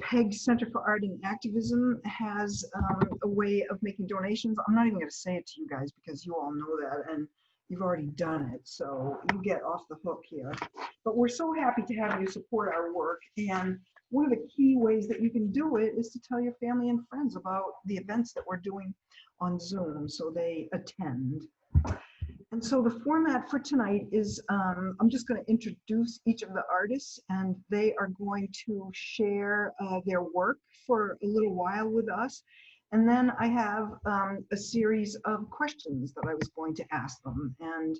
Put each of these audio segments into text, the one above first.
PEG Center for Art and Activism has a way of making donations. I'm not even going to say it to you guys because you all know that and you've already done it, so you get off the hook here. But we're so happy to have you support our work, and one of the key ways that you can do it is to tell your family and friends about the events that we're doing on Zoom so they attend. And so the format for tonight is I'm just going to introduce each of the artists, and they are going to share their work for a little while with us. And then I have a series of questions that I was going to ask them. And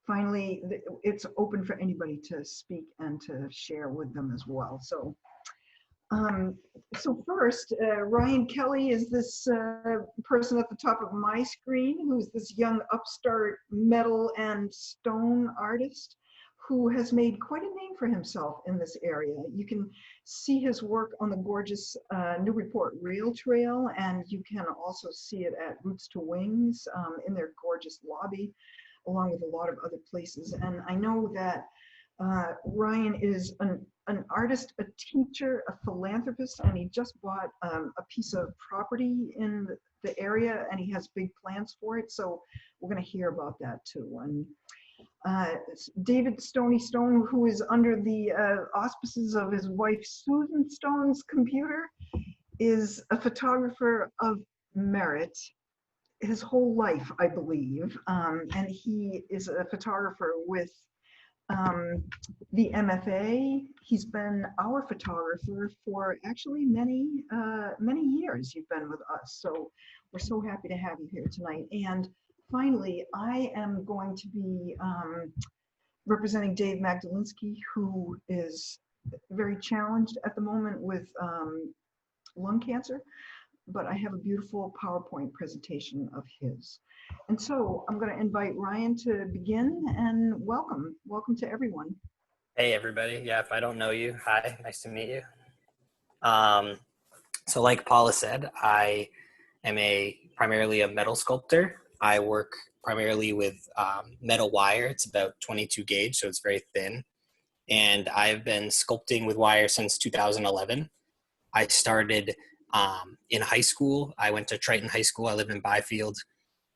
finally, it's open for anybody to speak and to share with them as well. So first, Ryan Kelley is this person at the top of my screen, who's this young upstart metal and stone artist who has made quite a name for himself in this area. You can see his work on the gorgeous Newburyport Rail Trail, and you can also see it at Roots to Wings in their gorgeous lobby, along with a lot of other places. And I know that Ryan is an artist, a teacher, a philanthropist, and he just bought a piece of property in the area, and he has big plans for it. So we're going to hear about that too. And David Stoney Stone, who is under the auspices of his wife Susan Stone's computer, is a photographer of merit his whole life, I believe, and he is a photographer with the MFA. He's been our photographer for actually many years. You've been with us, so we're so happy to have you here tonight. And finally, I am going to be representing Dave Magdalenski, who is very challenged at the moment with lung cancer, but I have a beautiful PowerPoint presentation of his. And so I'm going to invite Ryan to begin, and welcome to everyone. Hey everybody. Yeah, if I don't know you, hi, nice to meet you. So like Paula said, I am primarily a metal sculptor. I work primarily with metal wire. It's about 22 gauge, so it's very thin. And I've been sculpting with wire since 2011. I started in high school. I went to Triton High School. I live in Byfield.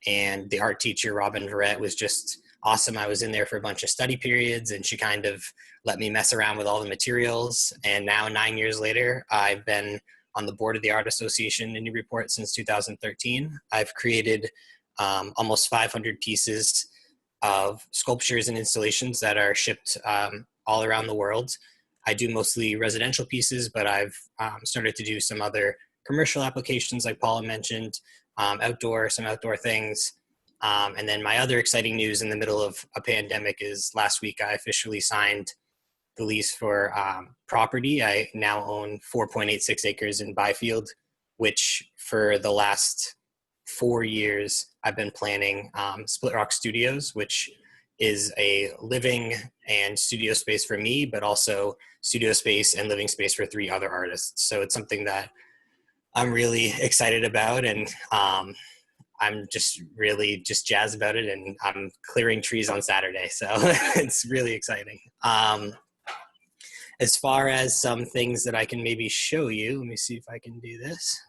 And the art teacher, Robin Verrett, was just awesome. I was in there for a bunch of study periods, and she kind of let me mess around with all the materials. And now 9 years later, I've been on the board of the Art Association in Newburyport since 2013. I've created almost 500 pieces of sculptures and installations that are shipped all around the world. I do mostly residential pieces, but I've started to do some other commercial applications like Paula mentioned, some outdoor things. And then my other exciting news in the middle of a pandemic is last week I officially signed the lease for property. I now own 4.86 acres in Byfield, which for the last 4 years I've been planning Split Rock Studios, which is a living and studio space for me, but also studio space and living space for 3 other artists. So it's something that I'm really excited about, and I'm just really jazzed about it, and I'm clearing trees on Saturday, so it's really exciting. As far as some things that I can maybe show you, let me see if I can do this.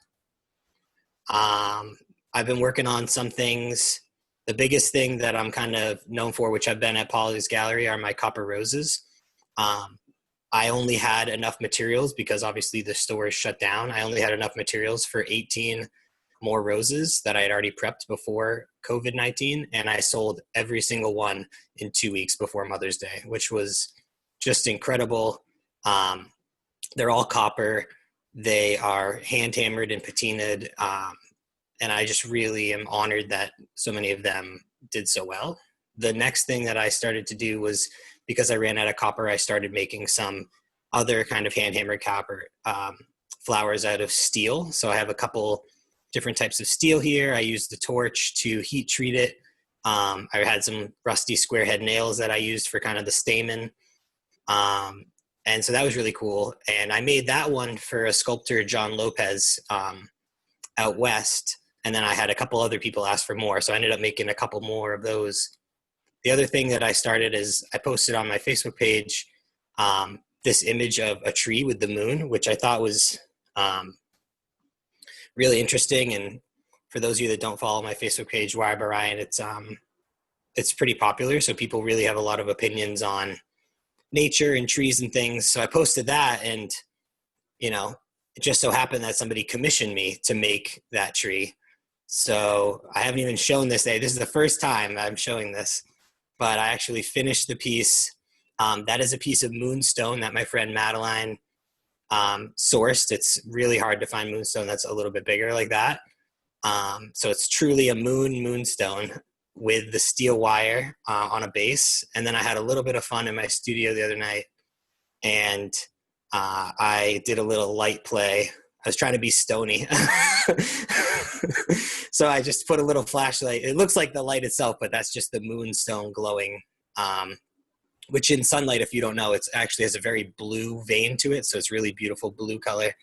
I've been working on some things. The biggest thing that I'm kind of known for, which I've been at Polly's Gallery, are my copper roses. I only had enough materials because obviously the store is shut down. I only had enough materials for 18 more roses that I had already prepped before COVID-19. And I sold every single one in 2 weeks before Mother's Day, which was just incredible. They're all copper. They are hand hammered and patinaed. And I just really am honored that so many of them did so well. The next thing that I started to do was, because I ran out of copper, I started making some other kind of hand-hammered copper flowers out of steel. So I have a couple different types of steel here. I used the torch to heat treat it. I had some rusty square head nails that I used for kind of the stamen. And so that was really cool. And I made that one for a sculptor, John Lopez, out west. And then I had a couple other people ask for more. So I ended up making a couple more of those. The other thing that I started is I posted on my Facebook page this image of a tree with the moon, which I thought was really interesting. And for those of you that don't follow my Facebook page, Wire by Ryan, it's pretty popular. So people really have a lot of opinions on nature and trees and things. So I posted that, and, you know, it just so happened that somebody commissioned me to make that tree. So I haven't even shown this day. This is the first time I'm showing this, but I actually finished the piece. That is a piece of moonstone that my friend Madeline sourced. It's really hard to find moonstone that's a little bit bigger like that. So it's truly a moonstone with the steel wire on a base. And then I had a little bit of fun in my studio the other night, and I did a little light play. I was trying to be Stoney. So I just put a little flashlight. It looks like the light itself, but that's just the moonstone glowing, which in sunlight, if you don't know, it actually has a very blue vein to it. So it's really beautiful blue color.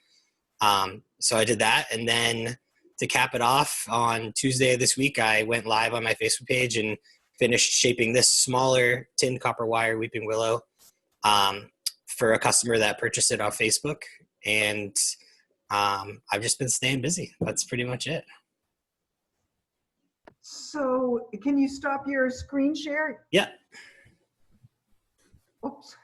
So I did that. And then to cap it off, on Tuesday of this week, I went live on my Facebook page and finished shaping this smaller tin copper wire weeping willow for a customer that purchased it off Facebook. And I've just been staying busy. That's pretty much it. So can you stop your screen share? Yeah. Oops.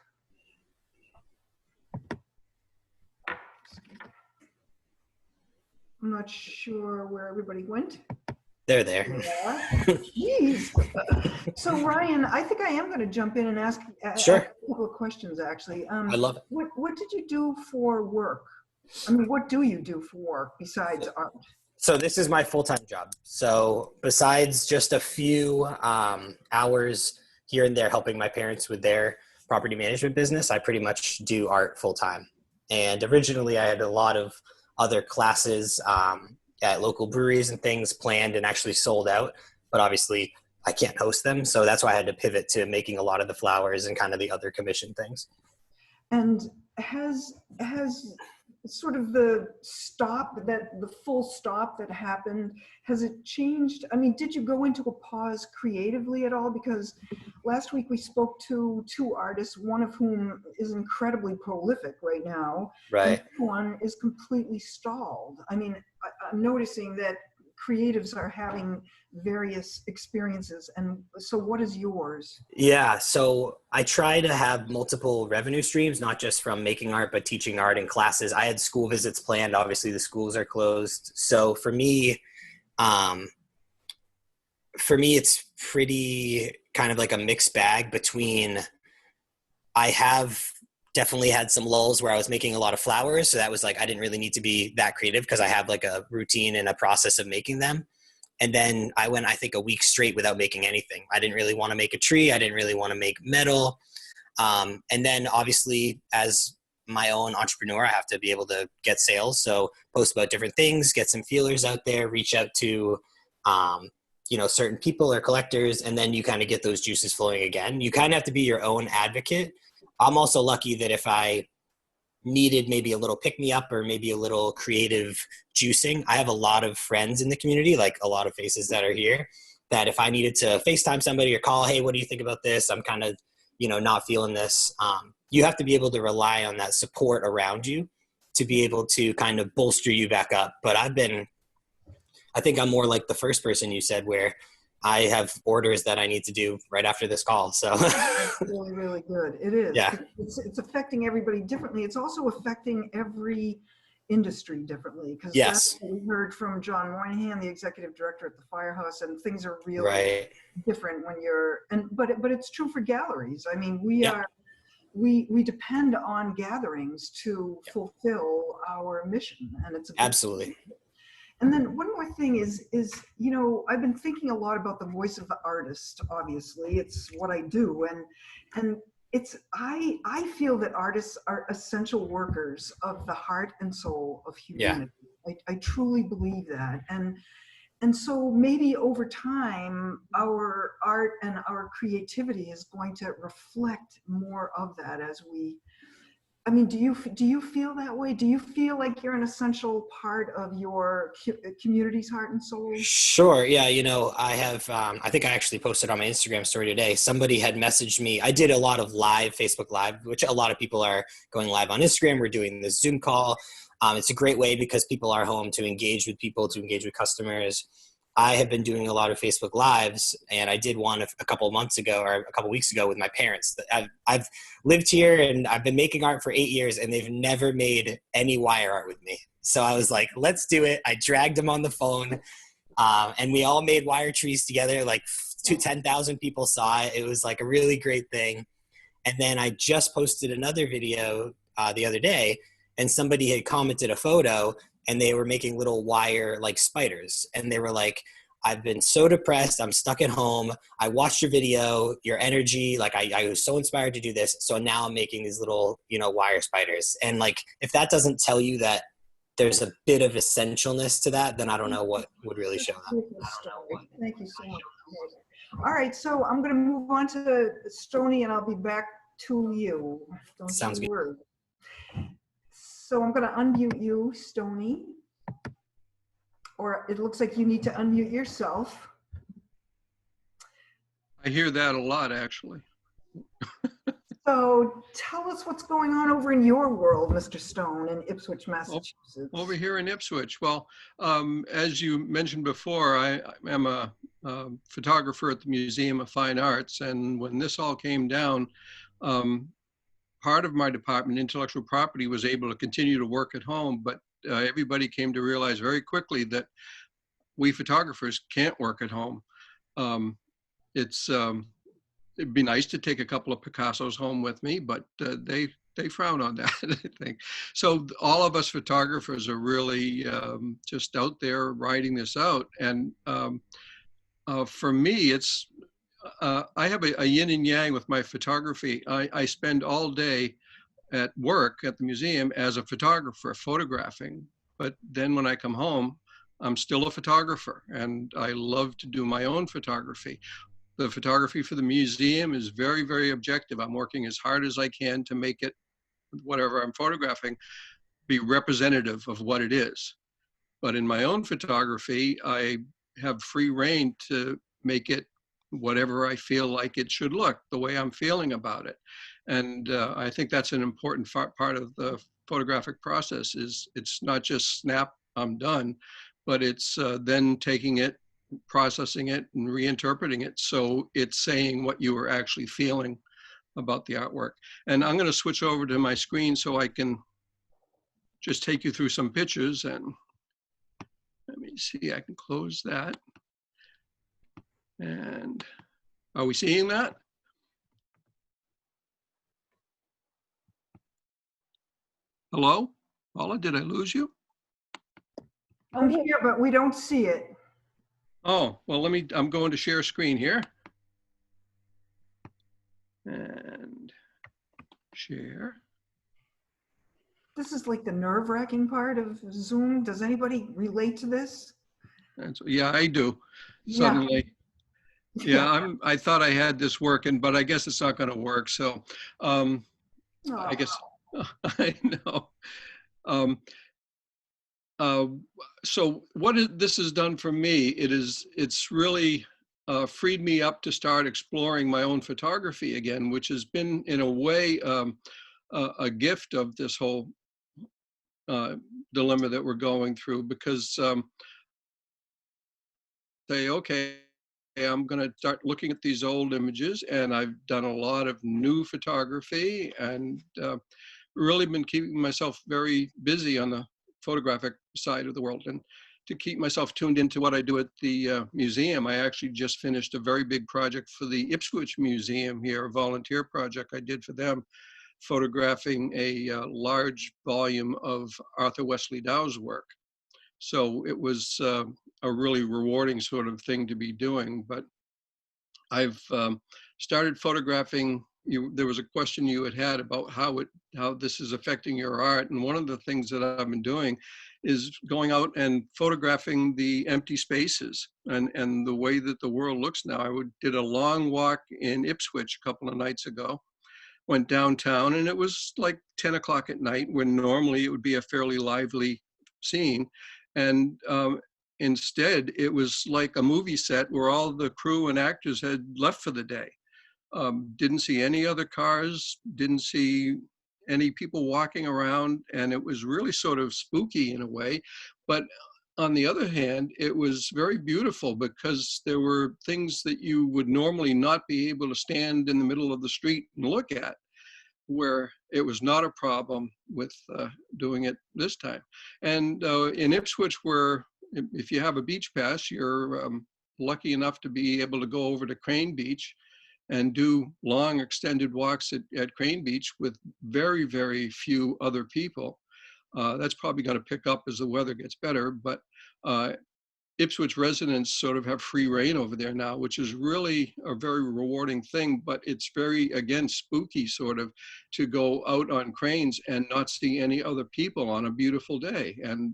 I'm not sure where everybody went. They're there. Yeah. Jeez. So Ryan, I think I am going to jump in and ask Sure. a couple of questions, actually. I love it. What did you do for work? I mean, what do you do for work besides art? So this is my full-time job. So besides just a few hours here and there helping my parents with their property management business, I pretty much do art full-time. And originally I had a lot of other classes at local breweries and things planned and actually sold out, but obviously I can't host them. So that's why I had to pivot to making a lot of the flowers and kind of the other commission things. And has sort of the full stop that happened, has it changed? I mean, did you go into a pause creatively at all? Because last week we spoke to two artists, one of whom is incredibly prolific right now. Right. And one is completely stalled. I mean, I'm noticing that creatives are having various experiences. And so what is yours? Yeah, so I try to have multiple revenue streams, not just from making art, but teaching art in classes. I had school visits planned. Obviously, the schools are closed. So for me, it's pretty kind of like a mixed bag between, I have definitely had some lulls where I was making a lot of flowers. So that was like, I didn't really need to be that creative because I have like a routine and a process of making them. And then I went, I think, a week straight without making anything. I didn't really want to make a tree. I didn't really want to make metal. And then obviously as my own entrepreneur, I have to be able to get sales. So post about different things, get some feelers out there, reach out to, certain people or collectors, and then you kind of get those juices flowing again. You kind of have to be your own advocate. I'm also lucky that if I needed maybe a little pick-me-up or maybe a little creative juicing, I have a lot of friends in the community, like a lot of faces that are here, that if I needed to FaceTime somebody or call, hey, what do you think about this? I'm kind of, not feeling this. You have to be able to rely on that support around you to be able to kind of bolster you back up. But I think I'm more like the first person you said, where I have orders that I need to do right after this call. So really, really good. It is. Yeah. It's affecting everybody differently. It's also affecting every industry differently. Because Yes. That's what we heard from John Moynihan, the executive director at the Firehouse, and things are really right. different when you're, but it's true for galleries. I mean, we depend on gatherings to fulfill our mission, and it's Absolutely. And then one more thing is, I've been thinking a lot about the voice of the artist. Obviously, it's what I do, and I feel that artists are essential workers of the heart and soul of humanity. Yeah. I truly believe that, and so maybe over time, our art and our creativity is going to reflect more of that as we I mean, do you feel that way? Do you feel like you're an essential part of your community's heart and soul? Sure. Yeah. I have, I think I actually posted on my Instagram story today. Somebody had messaged me. I did a lot of live Facebook Live, which a lot of people are going live on Instagram. We're doing this Zoom call. It's a great way because people are home to engage with people, to engage with customers. I have been doing a lot of Facebook Lives, and I did one a couple of months ago or a couple of weeks ago with my parents. I've lived here and I've been making art for 8 years, and they've never made any wire art with me. So I was like, let's do it. I dragged them on the phone. And we all made wire trees together, like 10,000 people saw it. It was like a really great thing. And then I just posted another video the other day, and somebody had commented a photo, and they were making little wire like spiders. And they were like, I've been so depressed. I'm stuck at home. I watched your video, your energy. Like I was so inspired to do this. So now I'm making these little, wire spiders. And like, if that doesn't tell you that there's a bit of essentialness to that, then I don't know what would really show that. Thank you so much. All right, so I'm going to move on to Stoney, and I'll be back to you. Don't Sounds good. worry. So I'm going to unmute you, Stoney. Or it looks like you need to unmute yourself. I hear that a lot, actually. So tell us what's going on over in your world, Mr. Stone, in Ipswich, Massachusetts. Over here in Ipswich. Well, as you mentioned before, I am a photographer at the Museum of Fine Arts. And when this all came down, part of my department, intellectual property, was able to continue to work at home. But everybody came to realize very quickly that we photographers can't work at home. It'd be nice to take a couple of Picassos home with me, but they frown on that, I think. So all of us photographers are really just out there writing this out. And for me, it's, I have a yin and yang with my photography. I spend all day at work at the museum as a photographer, photographing. But then when I come home, I'm still a photographer, and I love to do my own photography. The photography for the museum is very, very objective. I'm working as hard as I can to make it, whatever I'm photographing, be representative of what it is. But in my own photography, I have free rein to make it whatever I feel like it should look, the way I'm feeling about it. And I think that's an important part of the photographic process. Is it's not just snap, I'm done, but it's then taking it, processing it, and reinterpreting it so it's saying what you were actually feeling about the artwork. And I'm going to switch over to my screen so I can just take you through some pictures. And let me see, I can close that. And are we seeing that? Hello? Paula, did I lose you? I'm here, but we don't see it. Oh, well, I'm going to share screen here. And share. This is like the nerve-wracking part of Zoom. Does anybody relate to this? Yeah, I do. Yeah. Suddenly. Yeah, I thought I had this working, but I guess it's not going to work. So I guess I know. So what this has done for me, it's really freed me up to start exploring my own photography again, which has been in a way a gift of this whole dilemma that we're going through, because say, okay, I'm going to start looking at these old images, and I've done a lot of new photography and really been keeping myself very busy on the photographic side of the world. And to keep myself tuned into what I do at the museum, I actually just finished a very big project for the Ipswich Museum here, a volunteer project I did for them, photographing a large volume of Arthur Wesley Dow's work. So it was a really rewarding sort of thing to be doing. But I've started photographing. There was a question you had about how this is affecting your art, and one of the things that I've been doing is going out and photographing the empty spaces and the way that the world looks now. Did a long walk in Ipswich a couple of nights ago, went downtown, and it was like 10 o'clock at night when normally it would be a fairly lively scene. And instead, it was like a movie set where all the crew and actors had left for the day. Didn't see any other cars, didn't see any people walking around, and it was really sort of spooky in a way. But on the other hand, it was very beautiful because there were things that you would normally not be able to stand in the middle of the street and look at, where it was not a problem with doing it this time. And in Ipswich, where if you have a beach pass, you're lucky enough to be able to go over to Crane Beach and do long extended walks at Crane Beach with very, very few other people. That's probably going to pick up as the weather gets better, but Ipswich residents sort of have free reign over there now, which is really a very rewarding thing, but it's very, again, spooky sort of to go out on Cranes and not see any other people on a beautiful day. And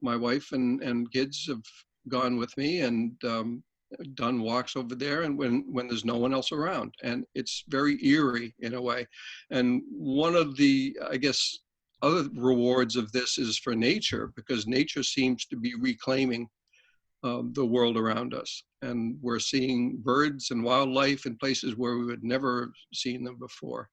my wife and kids have gone with me and done walks over there, and when there's no one else around, and it's very eerie in a way. And one of the, I guess, other rewards of this is for nature, because nature seems to be reclaiming the world around us, and we're seeing birds and wildlife in places where we would never have seen them before.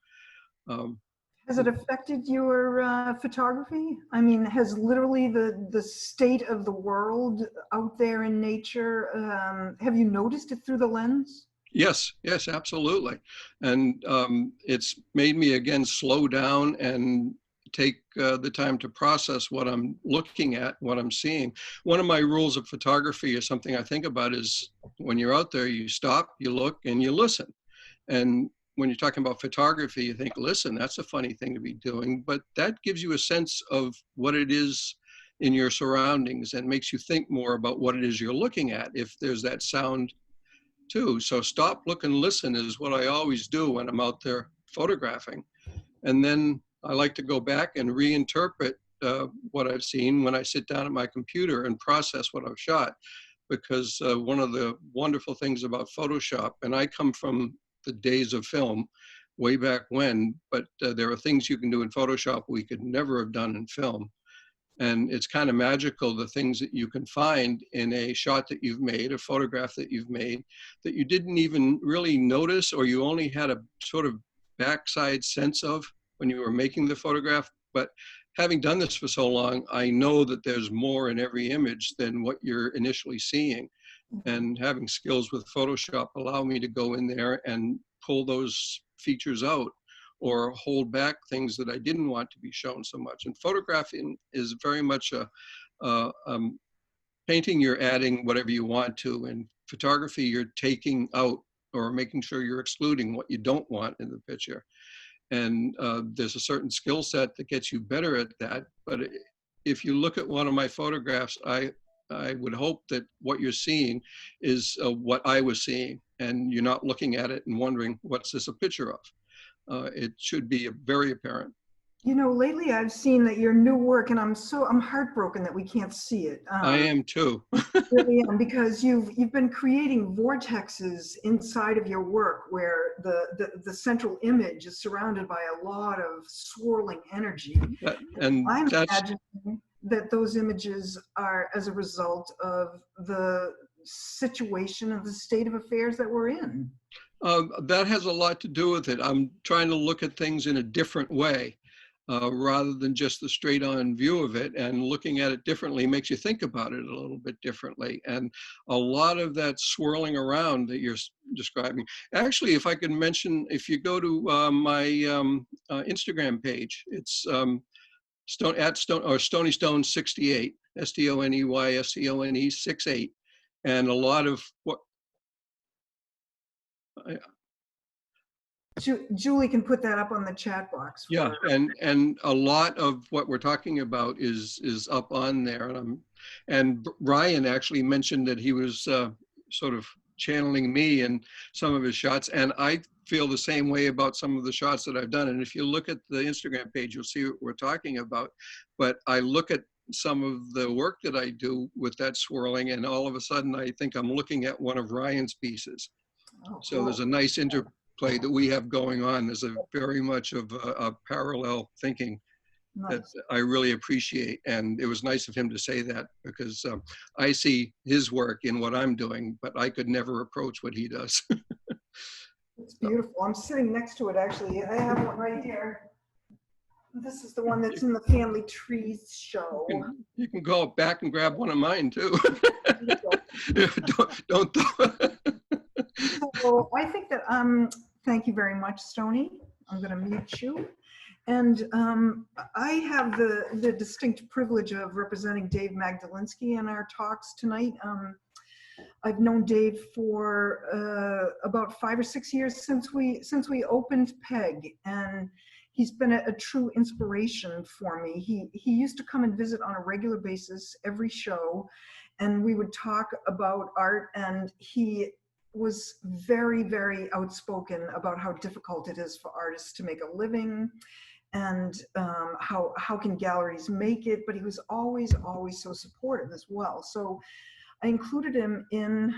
Has it affected your photography? I mean, has literally the state of the world out there in nature, have you noticed it through the lens? Yes, yes, absolutely. And it's made me, again, slow down and take the time to process what I'm looking at, what I'm seeing. One of my rules of photography, is something I think about, is when you're out there, you stop, you look, and you listen. And when you're talking about photography, you think, listen, that's a funny thing to be doing, but that gives you a sense of what it is in your surroundings and makes you think more about what it is you're looking at, if there's that sound too. So stop, look, and listen is what I always do when I'm out there photographing. And then I like to go back and reinterpret what I've seen when I sit down at my computer and process what I've shot. Because one of the wonderful things about Photoshop, and I come from the days of film way back when, but there are things you can do in Photoshop we could never have done in film. And it's kind of magical, the things that you can find in a shot that you've made, a photograph that you've made, that you didn't even really notice, or you only had a sort of backside sense of when you were making the photograph. But having done this for so long, I know that there's more in every image than what you're initially seeing. And having skills with Photoshop allow me to go in there and pull those features out, or hold back things that I didn't want to be shown so much. And photographing is very much a painting, you're adding whatever you want to. In photography, you're taking out or making sure you're excluding what you don't want in the picture. And there's a certain skill set that gets you better at that. But if you look at one of my photographs, I would hope that what you're seeing is what I was seeing, and you're not looking at it and wondering, what's this a picture of? It should be very apparent. You know, lately I've seen that your new work, and I'm heartbroken that we can't see it. I am too. Really am, because you've been creating vortexes inside of your work where the central image is surrounded by a lot of swirling energy. And I'm that's, imagining that those images are as a result of the situation of the state of affairs that we're in. that has a lot to do with it. I'm trying to look at things in a different way, rather than just the straight on view of it, and looking at it differently makes you think about it a little bit differently. And a lot of that swirling around that you're describing, actually, if I could mention, if you go to my Instagram page, it's Stoney Stone 68, STONEYSCONE 68. And a lot of what, Julie can put that up on the chat box. yeah, and a lot of what we're talking about is up on there. And Ryan actually mentioned that he was sort of channeling me in some of his shots, and I feel the same way about some of the shots that I've done. And if you look at the Instagram page, you'll see what we're talking about. But I look at some of the work that I do with that swirling, and all of a sudden I think I'm looking at one of Ryan's pieces. Oh, so cool. There's a nice play that we have going on. There's a very much of a parallel thinking that Nice. I really appreciate. And it was nice of him to say that, because I see his work in what I'm doing, but I could never approach what he does. It's beautiful. I'm sitting next to it, actually. I have one right here. This is the one that's in the Family Trees show. You can go back and grab one of mine too. don't. So I think that, thank you very much, Stoney. I'm going to mute you. And I have the distinct privilege of representing Dave Magdalenski in our talks tonight. I've known Dave for about 5 or 6 years since we opened PEG, and he's been a true inspiration for me. He used to come and visit on a regular basis every show, and we would talk about art, and he was very, very outspoken about how difficult it is for artists to make a living, and how can galleries make it, but he was always so supportive as well. So I included him in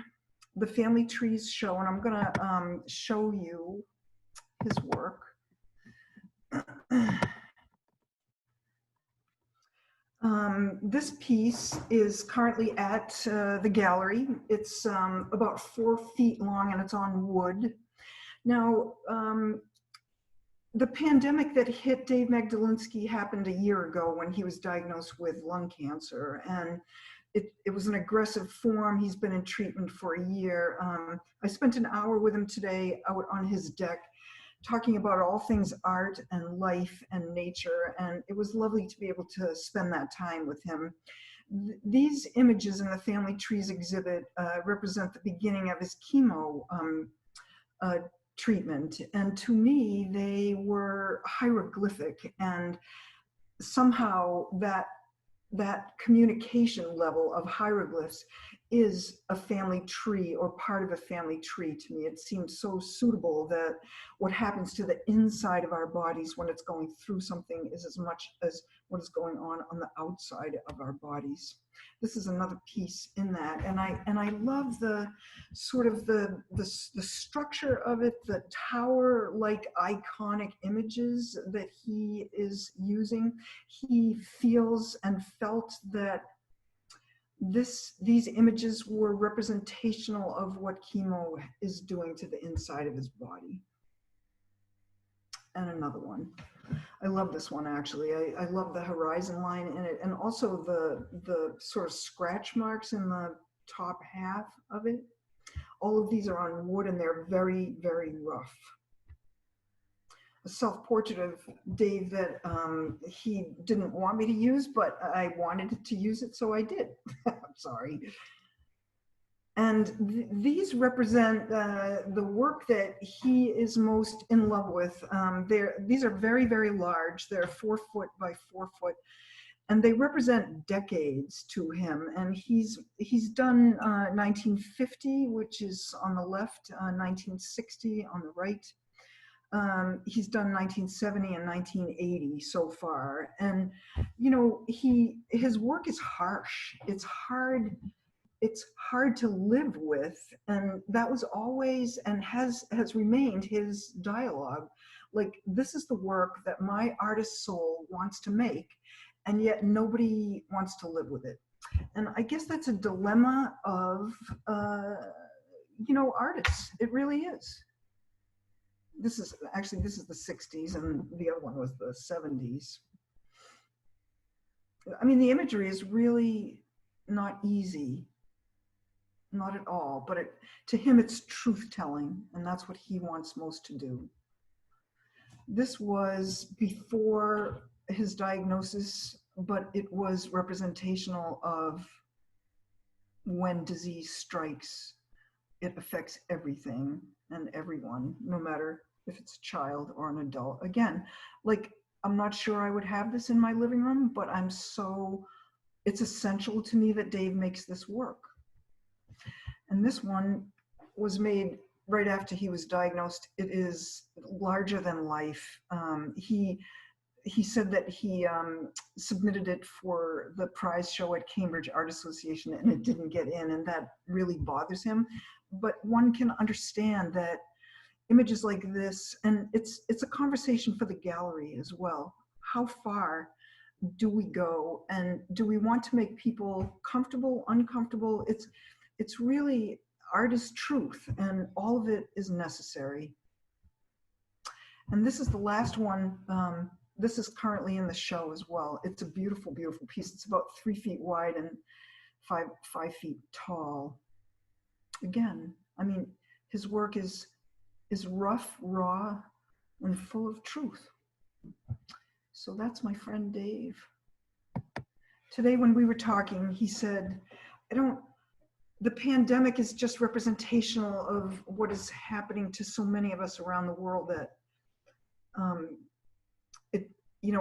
the Family Trees show, and I'm gonna show you his work. This piece is currently at the gallery. It's about 4 feet long, and it's on wood. Now, the pandemic that hit Dave Magdalenski happened a year ago when he was diagnosed with lung cancer, and it was an aggressive form. He's been in treatment for a year. I spent an hour with him today out on his deck, talking about all things art and life and nature, and it was lovely to be able to spend that time with him. These images in the Family Trees exhibit represent the beginning of his chemo treatment, and to me they were hieroglyphic, and somehow that communication level of hieroglyphs is a family tree, or part of a family tree. To me, it seemed so suitable that what happens to the inside of our bodies when it's going through something is as much as what is going on the outside of our bodies. This is another piece in that, and I love the sort of the structure of it, the tower-like iconic images that he is using. He feels and felt that these images were representational of what chemo is doing to the inside of his body. And another one. I love this one, actually. I love the horizon line in it, and also the sort of scratch marks in the top half of it. All of these are on wood, and they're very, very rough. A self-portrait of Dave that he didn't want me to use, but I wanted to use it, so I did. I'm sorry. And these represent the work that he is most in love with. These are very, very large. They're 4 foot by 4 foot, and they represent decades to him. And he's done 1950, which is on the left, 1960 on the right. He's done 1970 and 1980 so far. And, you know, his work is harsh. It's hard to live with, and that was always and has remained his dialogue. Like, this is the work that my artist soul wants to make, and yet nobody wants to live with it. And I guess that's a dilemma of you know, artists. It really is. This is the 60s, and the other one was the 70s. I mean, the imagery is really not easy. Not at all, but to him it's truth-telling, and that's what he wants most to do. This was before his diagnosis, but it was representational of when disease strikes. It affects everything and everyone, no matter if it's a child or an adult. Again, like, I'm not sure I would have this in my living room, but it's essential to me that Dave makes this work. And this one was made right after he was diagnosed. It is larger than life. He said that he submitted it for the prize show at Cambridge Art Association, and it didn't get in, and that really bothers him. But one can understand that images like this, and it's a conversation for the gallery as well. How far do we go, and do we want to make people comfortable, uncomfortable? It's really art is truth, and all of it is necessary. And this is the last one. This is currently in the show as well. It's a beautiful, beautiful piece. It's about 3 feet wide and 5 feet tall. Again, I mean, his work is rough, raw, and full of truth. So that's my friend Dave. Today when we were talking, he said, the pandemic is just representational of what is happening to so many of us around the world, that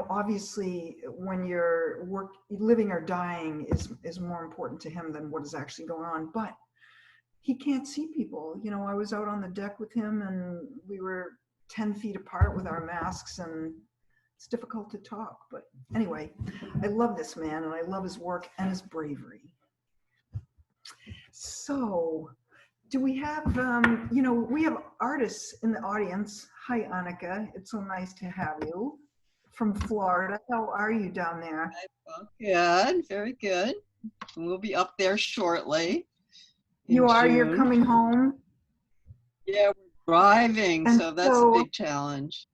obviously when you're living or dying is more important to him than what is actually going on. But he can't see people. I was out on the deck with him, and we were 10 feet apart with our masks, and it's difficult to talk. But anyway, I love this man, and I love his work and his bravery. So do we have, we have artists in the audience. Hi, Annika. It's so nice to have you from Florida. How are you down there? Good, very good. We'll be up there shortly. You are? June. You're coming home? Yeah, we're driving, so that's a big challenge.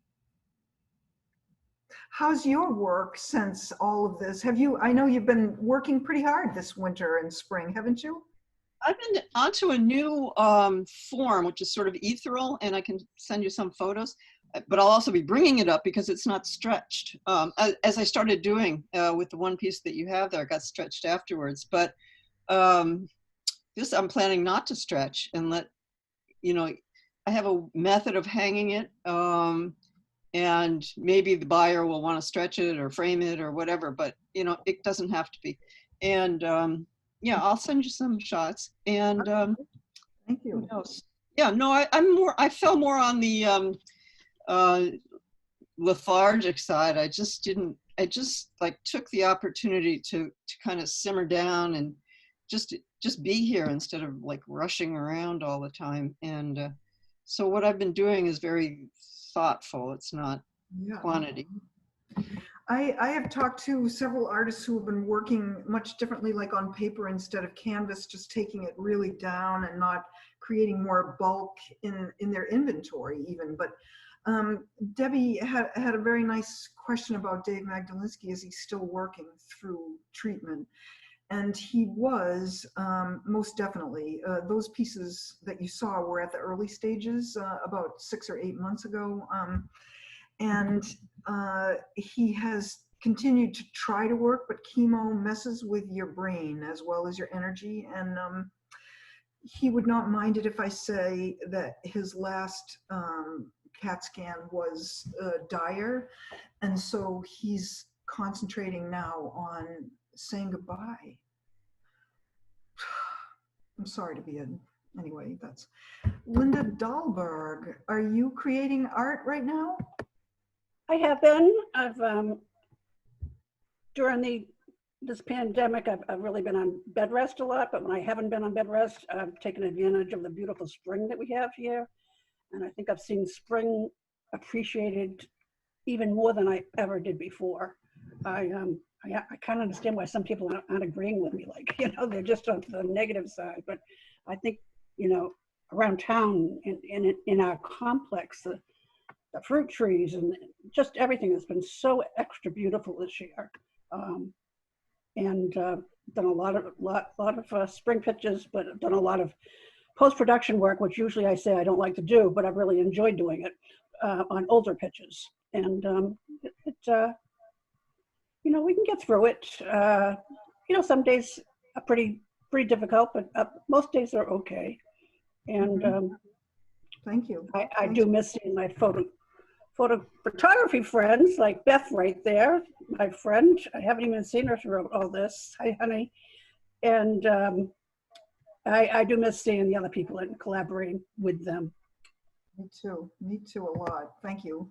How's your work since all of this? I know you've been working pretty hard this winter and spring, haven't you? I've been onto a new form, which is sort of ethereal, and I can send you some photos, but I'll also be bringing it up because it's not stretched. As I started doing with the one piece that you have there, I got stretched afterwards, but this I'm planning not to stretch and let, I have a method of hanging it, and maybe the buyer will want to stretch it or frame it or whatever, but it doesn't have to be. And yeah, I'll send you some shots. And thank you. Who knows? Yeah, no, I fell more on the lethargic side. I just like took the opportunity to kind of simmer down and just be here instead of like rushing around all the time. And so what I've been doing is very thoughtful. It's not quantity. I have talked to several artists who have been working much differently, like on paper instead of canvas, just taking it really down and not creating more bulk in their inventory even. But Debbie had a very nice question about Dave Magdalenski. Is he still working through treatment? And he was, most definitely. Those pieces that you saw were at the early stages about 6 or 8 months ago. And he has continued to try to work, but chemo messes with your brain as well as your energy. And he would not mind it if I say that his last CAT scan was dire. And so he's concentrating now on saying goodbye. I'm sorry to be anyway, that's Linda Dahlberg. Are you creating art right now? I have been. I've during this pandemic, I've really been on bed rest a lot, but when I haven't been on bed rest, I've taken advantage of the beautiful spring that we have here. And I think I've seen spring appreciated even more than I ever did before. I kind of understand why some people aren't agreeing with me, like, they're just on the negative side. But I think, around town in our complex, the fruit trees and just everything has been so extra beautiful this year. And done a lot of spring pictures, but I've done a lot of post-production work, which usually I say I don't like to do, but I've really enjoyed doing it on older pitches. And we can get through it. Some days are pretty difficult, but most days are okay. And thank you. I do miss seeing my photography friends, like Beth right there, my friend. I haven't even seen her through all this. Hi, honey. And I do miss seeing the other people and collaborating with them. Me too a lot. Thank you.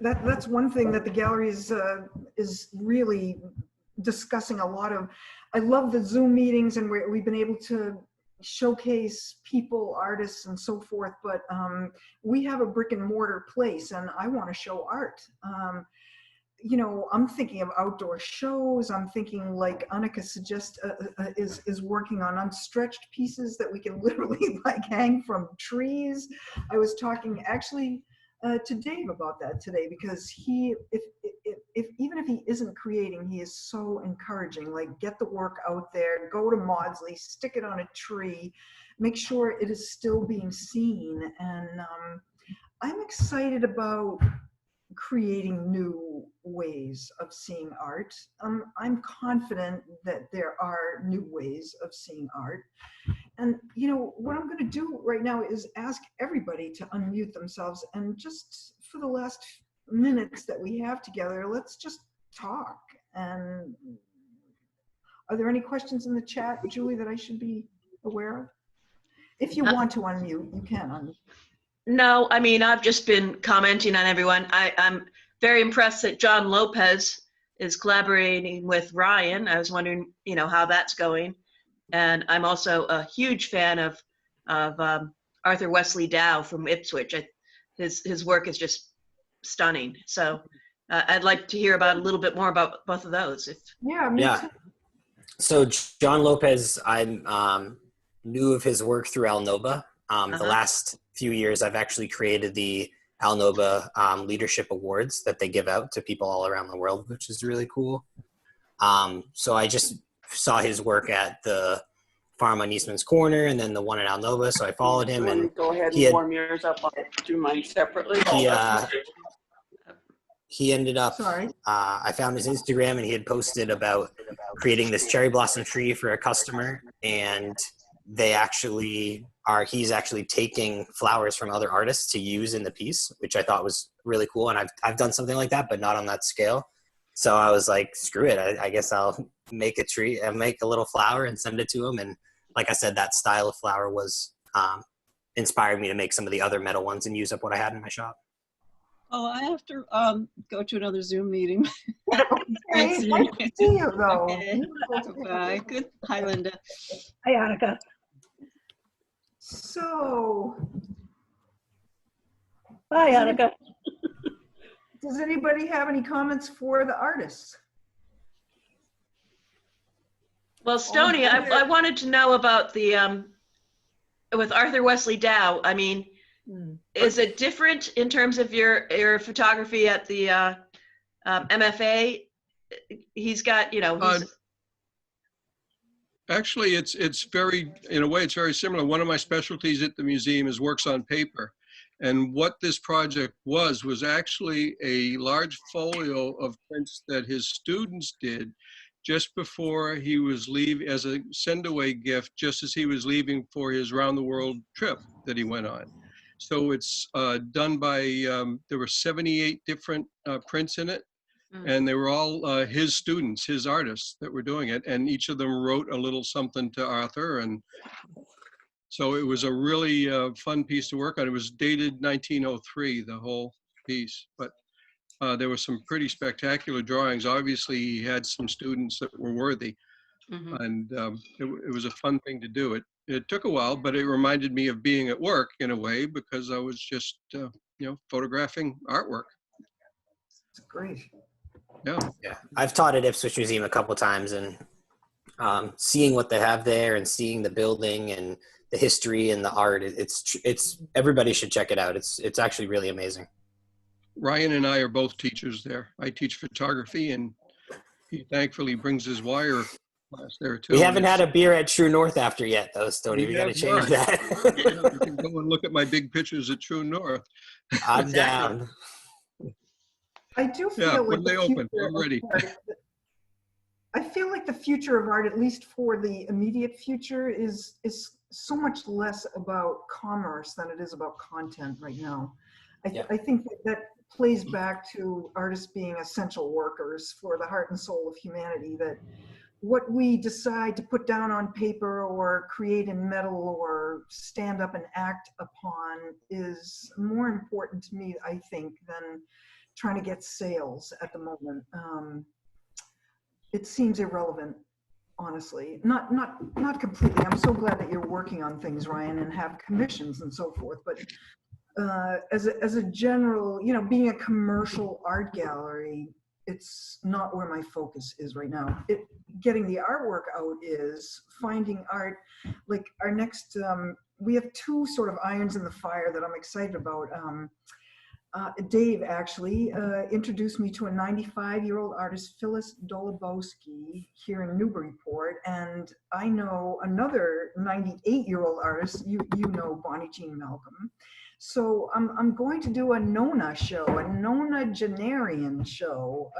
That's one thing that the gallery is really discussing a lot of. I love the Zoom meetings, and we've been able to showcase people, artists, and so forth, but we have a brick and mortar place, and I want to show art. You know, I'm thinking of outdoor shows. I'm thinking, like Annika is working on unstretched pieces that we can literally like hang from trees. I was talking actually to Dave about that today, because if even if he isn't creating, he is so encouraging. Like, get the work out there, go to Maudsley, stick it on a tree, make sure it is still being seen. And I'm excited about creating new ways of seeing art. I'm confident that there are new ways of seeing art. And you know, what I'm going to do right now is ask everybody to unmute themselves, and just for the last minutes that we have together, let's just talk. And are there any questions in the chat, Julie, that I should be aware of? If you want to unmute, you can unmute. No, I mean, I've just been commenting on everyone. I'm very impressed that John Lopez is collaborating with Ryan. I was wondering, you know, how that's going. And I'm also a huge fan of Arthur Wesley Dow from Ipswich. His work is just stunning. So I'd like to hear about a little bit more about both of those. Yeah, me too. So John Lopez, I knew of his work through Alnoba. The last few years, I've actually created the Alnoba Leadership Awards that they give out to people all around the world, which is really cool. So I just saw his work at the farm on Eastman's Corner, and then the one at Alnoba. So I followed him, and go ahead and warm yours up. I'll do mine separately. He ended up, I found his Instagram, and he had posted about creating this cherry blossom tree for a customer, and he's actually taking flowers from other artists to use in the piece, which I thought was really cool. And I've done something like that, but not on that scale. So I was like, screw it. I guess I'll make a tree and make a little flower and send it to him. And like I said, that style of flower was inspired me to make some of the other metal ones and use up what I had in my shop. Oh, I have to go to another Zoom meeting. Okay, nice to see you, though. Okay. Bye. Good. Hi, Linda. Hi, Annika. So, Bye, Annika. does anybody have any comments for the artists? Well, Stoney, I wanted to know about the, with Arthur Wesley Dow. I mean, is it different in terms of your photography at the MFA? He's got, you know, Actually, it's very, in a way, it's very similar. One of my specialties at the museum is works on paper. And what this project was actually a large folio of prints that his students did just before he was leaving, as a send-away gift, just as he was leaving for his round-the-world trip that he went on. So it's done by, there were 78 different prints in it. And they were all his students, his artists that were doing it. And each of them wrote a little something to Arthur. And so it was a really fun piece to work on. It was dated 1903, the whole piece. But there were some pretty spectacular drawings. Obviously, he had some students that were worthy. And it was a fun thing to do. It took a while, but it reminded me of being at work in a way, because I was just, you know, photographing artwork. It's great. Yeah. I've taught at Ipswich Museum a couple times, and seeing what they have there and seeing the building and the history and the art, it's everybody should check it out. It's actually really amazing. Ryan and I are both teachers there. I teach photography, and he thankfully brings his wire class there too. We haven't had a beer at True North after yet, though, Stoney. We got to change that. You can go and look at my big pictures at True North. I'm down. I do feel like when they open, I'm ready. I feel like the future of art, at least for the immediate future, is so much less about commerce than it is about content right now. I think that plays back to artists being essential workers for the heart and soul of humanity, that what we decide to put down on paper or create in metal or stand up and act upon is more important to me, I think, than trying to get sales at the moment. It seems irrelevant honestly. Not completely. I'm so glad that you're working on things, Ryan, and have commissions and so forth. But as a general, being a commercial art gallery, it's not where my focus is right now. Getting the artwork out is. Finding art, like our next, we have two sort of irons in the fire that I'm excited about. Dave actually introduced me to a 95-year-old artist, Phyllis Dolobowski, here in Newburyport, and I know another 98-year-old artist. You know Bonnie Jean Malcolm. So I'm going to do a Nona show, a nonagenarian show,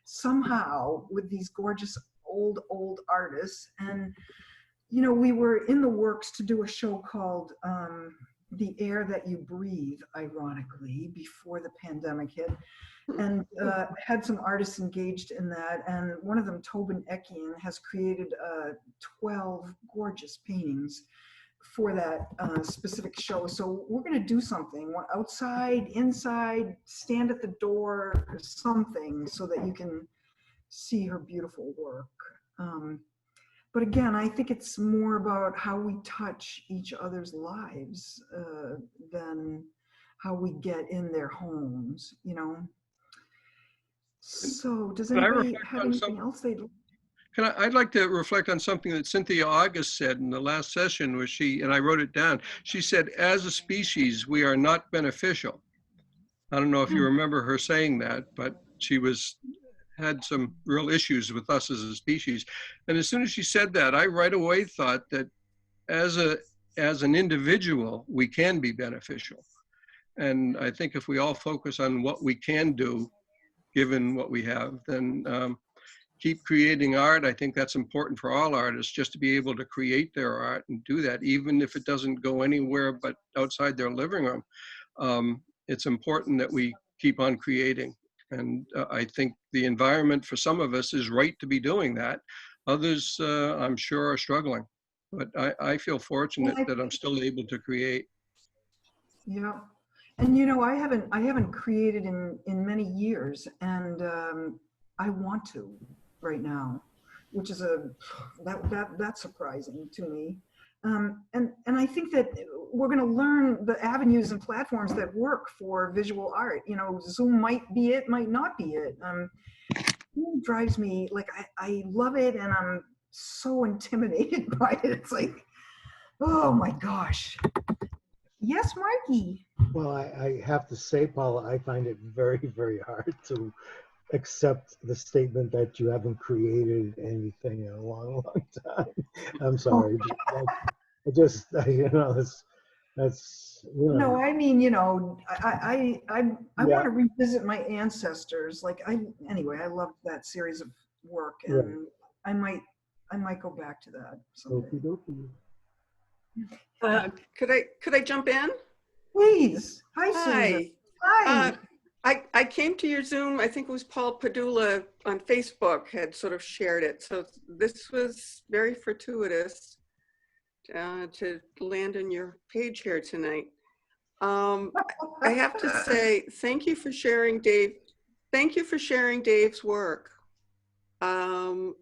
somehow with these gorgeous old artists. And we were in the works to do a show called The Air That You Breathe, ironically, before the pandemic hit, and had some artists engaged in that. And one of them, Tobin Ekian, has created 12 gorgeous paintings for that specific show. So we're going to do something outside, inside, stand at the door, or something, so that you can see her beautiful work. But again, I think it's more about how we touch each other's lives than how we get in their homes, So does anybody have anything else they'd like? I'd like to reflect on something that Cynthia August said in the last session, where and I wrote it down. She said, as a species, we are not beneficial. I don't know if you remember her saying that, but she had some real issues with us as a species. And as soon as she said that, I right away thought that as an individual, we can be beneficial. And I think if we all focus on what we can do, given what we have, then keep creating art. I think that's important for all artists, just to be able to create their art and do that, even if it doesn't go anywhere but outside their living room. It's important that we keep on creating. And I think the environment for some of us is right to be doing that. Others, I'm sure, are struggling. But I feel fortunate that I'm still able to create. Yeah. And I haven't created in many years, and I want to right now, which is that's surprising to me. And I think that we're going to learn the avenues and platforms that work for visual art. Zoom might be it, might not be it. It drives me, like, I love it, and I'm so intimidated by it. It's like, oh my gosh. Yes, Marky. Well, I have to say, Paula, I find it very, very hard to accept the statement that you haven't created anything in a long, long time. I'm sorry. That's No, I mean, I want to revisit my ancestors. Like, anyway, I loved that series of work, and I might go back to that someday. Could I jump in? Please. Hi, Susan. Hi. I came to your Zoom, I think it was Paul Padula on Facebook had sort of shared it. So this was very fortuitous to land on your page here tonight. I have to say, thank you for sharing, Dave. Thank you for sharing Dave's work. I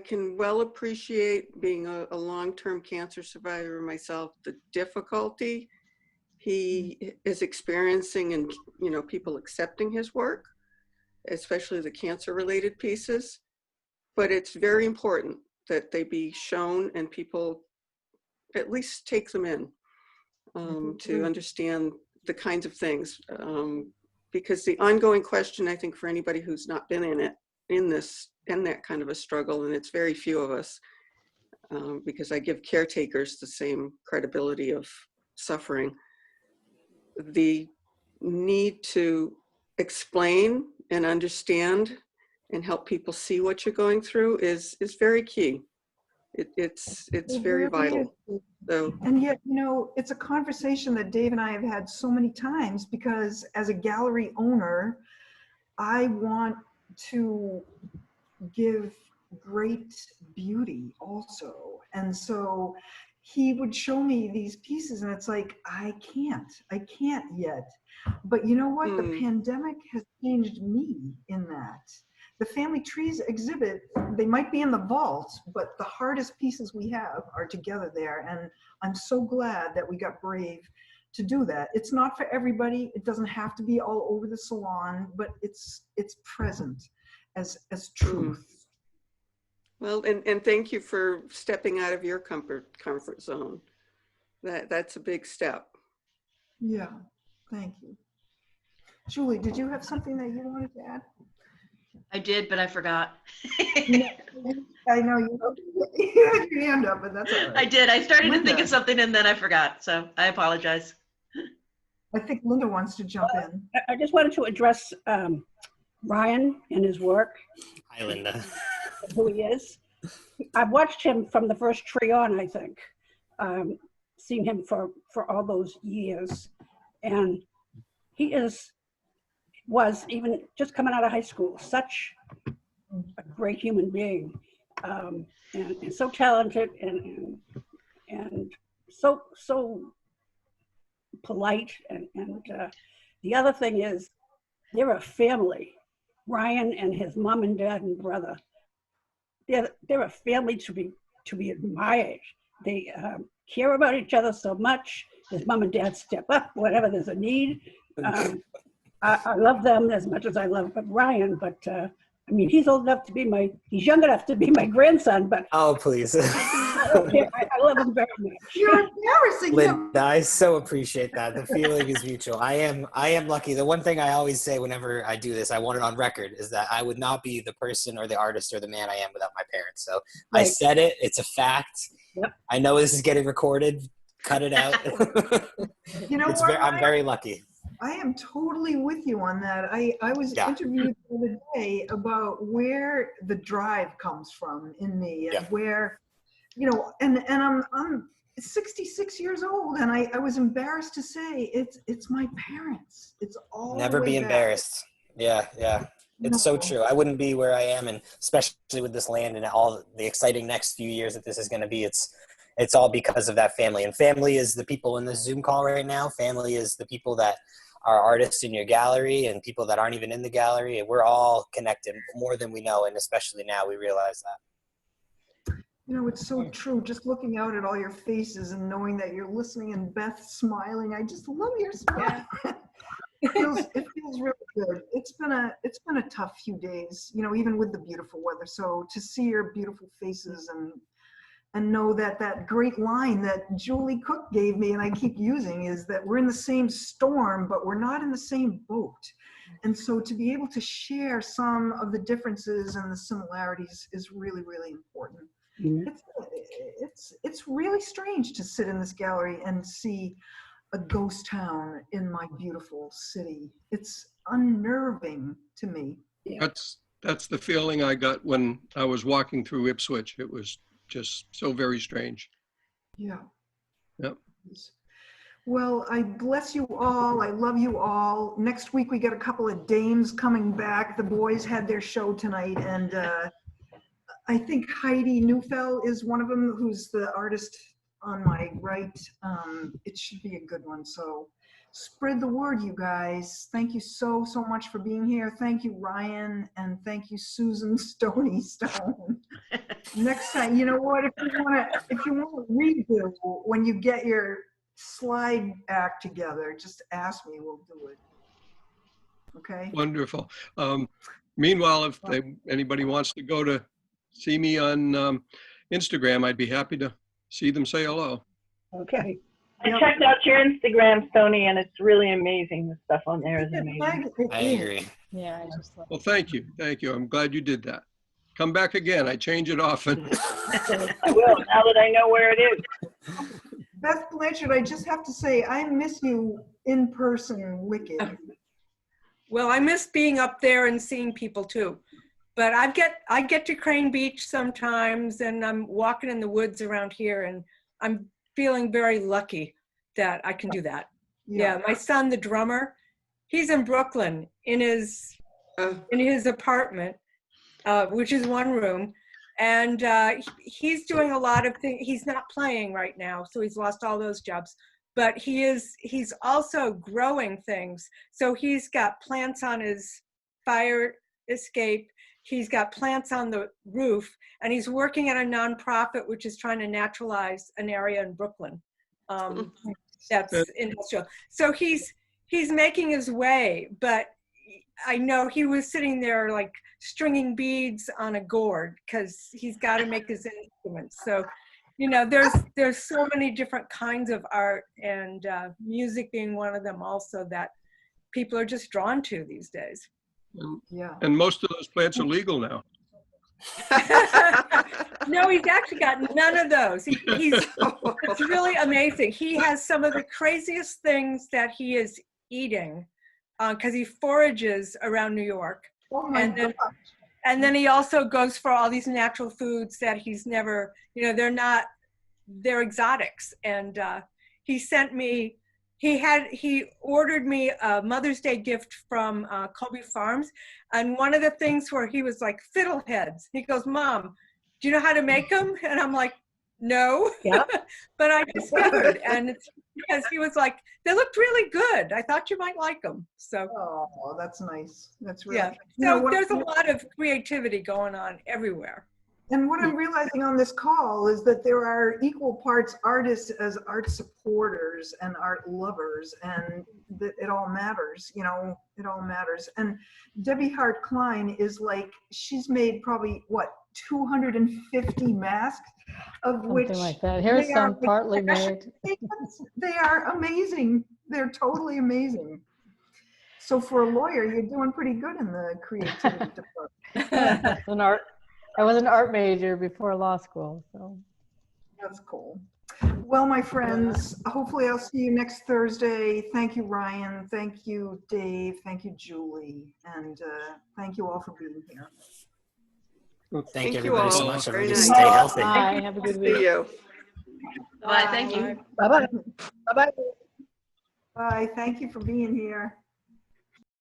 can well appreciate, being a long-term cancer survivor myself, the difficulty he is experiencing and people accepting his work, especially the cancer-related pieces. But it's very important that they be shown and people at least take them in to understand the kinds of things. Because the ongoing question, I think, for anybody who's not been in that kind of a struggle, and it's very few of us, because I give caretakers the same credibility of suffering, the need to explain and understand and help people see what you're going through is very key. It's very vital. So, and yet, it's a conversation that Dave and I have had so many times, because as a gallery owner, I want to give great beauty also. And so he would show me these pieces, and it's like, I can't yet. But you know what? The pandemic has changed me in that the family trees exhibit, they might be in the vault, but the hardest pieces we have are together there. And I'm so glad that we got brave to do that. It's not for everybody. It doesn't have to be all over the salon, but it's present as truth. Well, and thank you for stepping out of your comfort zone. That's a big step. Yeah, thank you. Julie, did you have something that you wanted to add? I did, but I forgot. I know you had your hand up, but that's all right. I did. I started Linda. to think of something and then I forgot. So I apologize. I think Linda wants to jump in. I just wanted to address Ryan and his work, Hi, Linda. who he is. I've watched him from the first Tree On, I think. Seen him for all those years. And he was, even just coming out of high school, such a great human being, and so talented and so polite. And the other thing is, they're a family. Ryan and his mom and dad and brother, they're a family to be admired. They care about each other so much. His mom and dad step up whenever there's a need. I love them as much as I love Ryan, but I mean, he's young enough to be my grandson, but Oh, please. I love him very much. You're embarrassing him. Linda, I so appreciate that. The feeling is mutual. I am lucky. The one thing I always say whenever I do this, I want it on record, is that I would not be the person or the artist or the man I am without my parents. So Right. I said it. It's a fact. Yep. I know this is getting recorded. Cut it out. You know what? I'm very lucky. I am totally with you on that. I was Yeah. interviewed the other day about where the drive comes from in me, and Yeah. where, and I'm 66 years old, and I was embarrassed to say it's my parents. It's all Never the be way back. embarrassed. Yeah. It's so true. I wouldn't be where I am, and especially with this land and all the exciting next few years that this is going to be. It's all because of that family. And family is the people in this Zoom call right now. Family is the people that are artists in your gallery and people that aren't even in the gallery. And we're all connected more than we know. And especially now we realize that. It's so true. Just looking out at all your faces and knowing that you're listening and Beth smiling. I just love your smile. It feels really good. It's been a tough few days, even with the beautiful weather. So to see your beautiful faces and know that great line that Julie Cook gave me, and I keep using, is that we're in the same storm, but we're not in the same boat. And so to be able to share some of the differences and the similarities is really, really important. Mhm. It's really strange to sit in this gallery and see a ghost town in my beautiful city. It's unnerving to me. That's the feeling I got when I was walking through Ipswich. It was just so very strange. Yeah. Yep. Well, I bless you all. I love you all. Next week we got a couple of dames coming back. The boys had their show tonight, and I think Heidi Neufeld is one of them, who's the artist on my right. It should be a good one. So spread the word, you guys. Thank you so much for being here. Thank you, Ryan, and thank you, Susan Stoney Stone. Next time, you know what? If you want to redo when you get your slide act together, just ask me. We'll do it. Okay. Wonderful. Meanwhile, if anybody wants to go to see me on Instagram, I'd be happy to see them say hello. Okay. I checked out your Instagram, Stoney, and it's really amazing. The stuff on there is amazing. I agree. Yeah, I just love Well, thank you. I'm glad you did that. Come back again. I change it often. I will, now that I know where it is. Beth Blanchard, I just have to say, I miss you in person, wicked. Well, I miss being up there and seeing people too. But I get to Crane Beach sometimes, and I'm walking in the woods around here, and I'm feeling very lucky that I can do that. Yeah, my son, the drummer, he's in Brooklyn in his apartment, which is one room, and he's doing a lot of things. He's not playing right now, so he's lost all those jobs. But he's also growing things. So he's got plants on his fire escape. he's got plants on the roof, and he's working at a nonprofit which is trying to naturalize an area in Brooklyn that's industrial. So he's making his way, but I know he was sitting there like stringing beads on a gourd because he's got to make his instruments. So, you know, there's so many different kinds of art, and music being one of them also, that people are just drawn to these days. Yeah. And most of those plants are legal now. No, he's actually got none of those. It's really amazing. He has some of the craziest things that he is eating because he forages around New York. Oh my God. And then he also goes for all these natural foods that he's never, you know, they're exotics. And he sent me, he ordered me a Mother's Day gift from Colby Farms. And one of the things where he was like, fiddleheads. He goes, Mom, do you know how to make them? And I'm like, no, Yeah. But I discovered, and it's because he was like, they looked really good. I thought you might like them. So, Oh, that's nice. That's really yeah. So there's a lot of creativity going on everywhere. And what I'm realizing on this call is that there are equal parts artists as art supporters and art lovers, and that it all matters, you know, it all matters. And Debbie Hart Klein is like, she's made probably, what, 250 masks, of which Something like that. Here's they some are partly made. They are amazing. They're totally amazing. So for a lawyer, you're doing pretty good in the creativity department. I was an art major before law school, so. That's cool. Well, my friends, hopefully I'll see you next Thursday. Thank you, Ryan. Thank you, Dave. Thank you, Julie. And thank you all for being here. Thank you you everybody all. so much. Very Everybody nice. stay healthy. Bye. Have a good See week. you. Bye, thank you. Bye-bye. Bye-bye. Bye. Thank you for being here.